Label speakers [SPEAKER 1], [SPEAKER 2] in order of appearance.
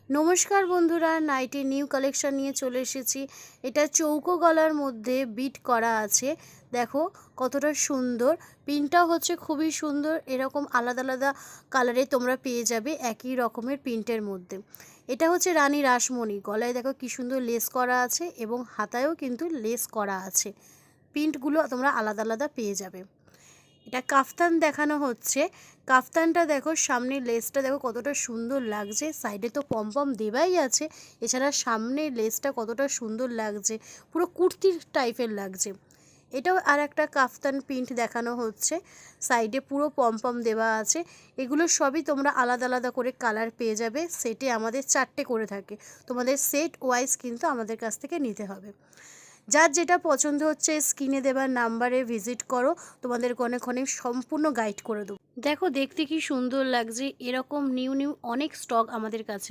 [SPEAKER 1] নমস্কার বন্ধুরা, nightie new collection নিয়ে চলে এসেছি। এটা চৌকো গলার মধ্যে বিট করা আছে। দেখো কতটা সুন্দর। প্রিন্টটাও হচ্ছে খুবই সুন্দর। এরকম আলাদা আলাদা কালারে তোমরা পেয়ে যাবে একই রকমের প্রিন্টের মধ্যে। এটা হচ্ছে রানী রাসমণি। গলায় দেখো কি সুন্দর লেস করা আছে এবং হাতায়ও কিন্তু লেস করা আছে। প্রিন্টগুলো তোমরা আলাদা আলাদা পেয়ে যাবে। এটা কাফতান দেখানো হচ্ছে। কাফতানটা দেখো, সামনে লেসটা দেখো কতটা সুন্দর লাগছে। সাইডে তো পমপম দেওয়াই আছে, এছাড়া সামনে লেসটা কতটা সুন্দর লাগছে, পুরো কুর্তির টাইপের লাগছে। এটাও আর একটা কাফতান প্রিন্ট দেখানো হচ্ছে। সাইডে পুরো পমপম দেওয়া আছে। এগুলো সবই তোমরা আলাদা আলাদা করে কালার পেয়ে যাবে। সেটে আমাদের 4টে করে থাকে, তোমাদের সেট ওয়াইজ কিন্তু আমাদের কাছ থেকে নিতে হবে। যার যেটা পছন্দ হচ্ছে স্ক্রিনে দেওয়ার নাম্বারে ভিজিট করো, তোমাদেরকে অনেক অনেক সম্পূর্ণ গাইড করে দেবো। দেখো দেখতে কি সুন্দর লাগছে। এরকম নিউ নিউ অনেক স্টক আমাদের কাছে